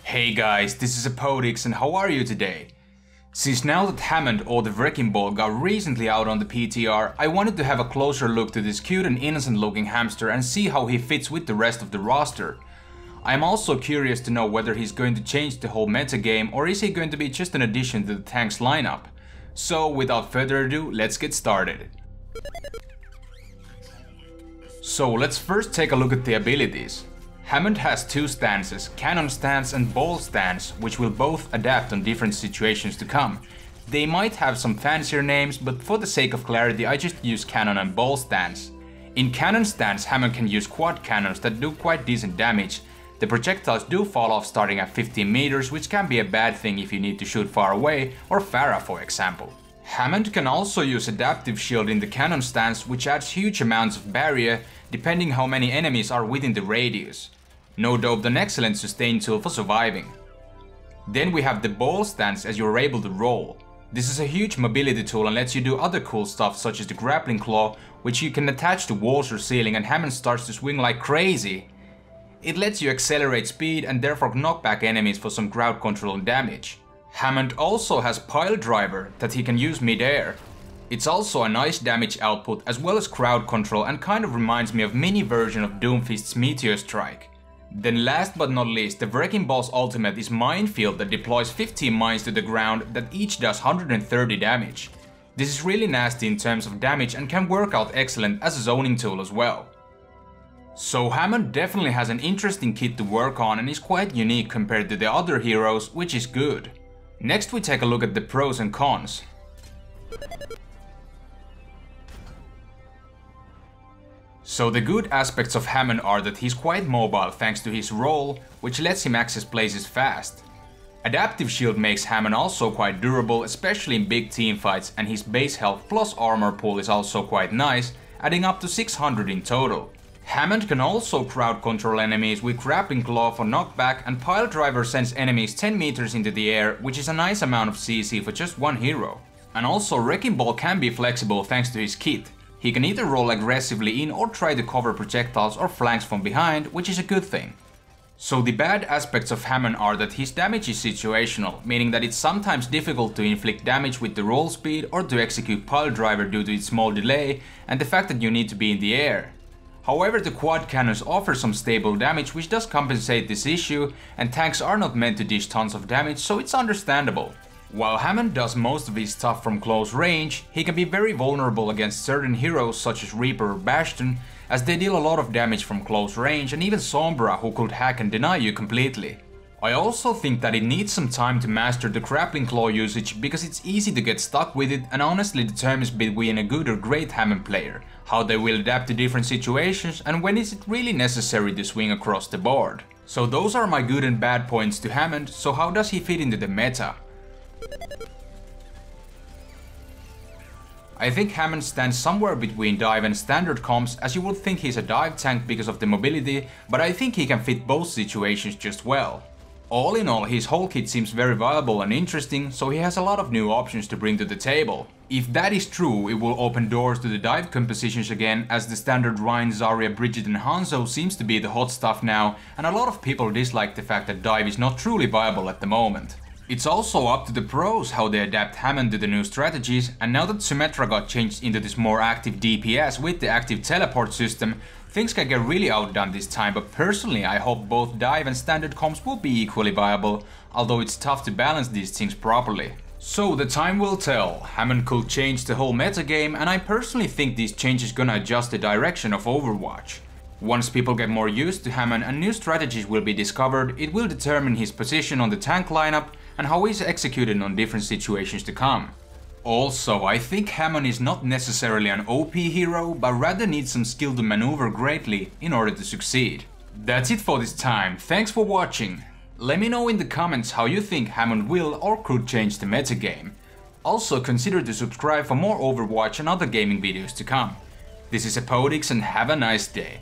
Hey guys, this is Hepodix and how are you today? Since now that Hammond or the Wrecking Ball got recently out on the PTR, I wanted to have a closer look to this cute and innocent looking hamster and see how he fits with the rest of the roster. I am also curious to know whether he's going to change the whole metagame or is he going to be just an addition to the tank's lineup. So without further ado, let's get started. So let's first take a look at the abilities. Hammond has two stances, Cannon Stance and Ball Stance, which will both adapt on different situations to come. They might have some fancier names, but for the sake of clarity I just use Cannon and Ball Stance. In Cannon Stance, Hammond can use quad cannons that do quite decent damage. The projectiles do fall off starting at 15 meters, which can be a bad thing if you need to shoot far away, or Farah for example. Hammond can also use Adaptive Shield in the Cannon Stance, which adds huge amounts of barrier, depending how many enemies are within the radius. No doubt an excellent sustain tool for surviving. Then we have the Ball Stance as you are able to roll. This is a huge mobility tool and lets you do other cool stuff such as the Grappling Claw, which you can attach to walls or ceiling, and Hammond starts to swing like crazy. It lets you accelerate speed and therefore knock back enemies for some crowd control and damage. Hammond also has Pile Driver that he can use mid-air. It's also a nice damage output as well as crowd control and kind of reminds me of mini version of Doomfist's Meteor Strike. Then last but not least, the Wrecking Ball's ultimate is Minefield that deploys 15 mines to the ground that each does 130 damage. This is really nasty in terms of damage and can work out excellent as a zoning tool as well. So Hammond definitely has an interesting kit to work on and is quite unique compared to the other heroes, which is good. Next we take a look at the pros and cons. So the good aspects of Hammond are that he's quite mobile thanks to his roll, which lets him access places fast. Adaptive Shield makes Hammond also quite durable, especially in big teamfights, and his base health plus armor pool is also quite nice, adding up to 600 in total. Hammond can also crowd control enemies with Grappling Claw for knockback, and Pile Driver sends enemies 10 meters into the air, which is a nice amount of CC for just one hero. And also Wrecking Ball can be flexible thanks to his kit. He can either roll aggressively in or try to cover projectiles or flanks from behind, which is a good thing. So the bad aspects of Hammond are that his damage is situational, meaning that it's sometimes difficult to inflict damage with the roll speed or to execute Pile Driver due to its small delay and the fact that you need to be in the air. However, the quad cannons offer some stable damage which does compensate this issue, and tanks are not meant to dish tons of damage, so it's understandable. While Hammond does most of his stuff from close range, he can be very vulnerable against certain heroes such as Reaper or Bastion, as they deal a lot of damage from close range, and even Sombra, who could hack and deny you completely. I also think that it needs some time to master the Grappling Claw usage because it's easy to get stuck with it and honestly determines between a good or great Hammond player, how they will adapt to different situations and when is it really necessary to swing across the board. So those are my good and bad points to Hammond, so how does he fit into the meta? I think Hammond stands somewhere between dive and standard comps, as you would think he's a dive tank because of the mobility, but I think he can fit both situations just well. All in all, his whole kit seems very viable and interesting, so he has a lot of new options to bring to the table. If that is true, it will open doors to the dive compositions again, as the standard Ryan, Zarya, Bridget and Hanzo seems to be the hot stuff now, and a lot of people dislike the fact that dive is not truly viable at the moment. It's also up to the pros how they adapt Hammond to the new strategies, and now that Symmetra got changed into this more active DPS with the active teleport system, things can get really outdone this time, but personally I hope both dive and standard comps will be equally viable, although it's tough to balance these things properly. So the time will tell. Hammond could change the whole metagame, and I personally think these changes gonna adjust the direction of Overwatch. Once people get more used to Hammond and new strategies will be discovered, it will determine his position on the tank lineup and how he's executed on different situations to come. Also, I think Hammond is not necessarily an OP hero, but rather needs some skill to maneuver greatly in order to succeed. That's it for this time, thanks for watching. Let me know in the comments how you think Hammond will or could change the metagame. Also consider to subscribe for more Overwatch and other gaming videos to come. This is Hepodix and have a nice day.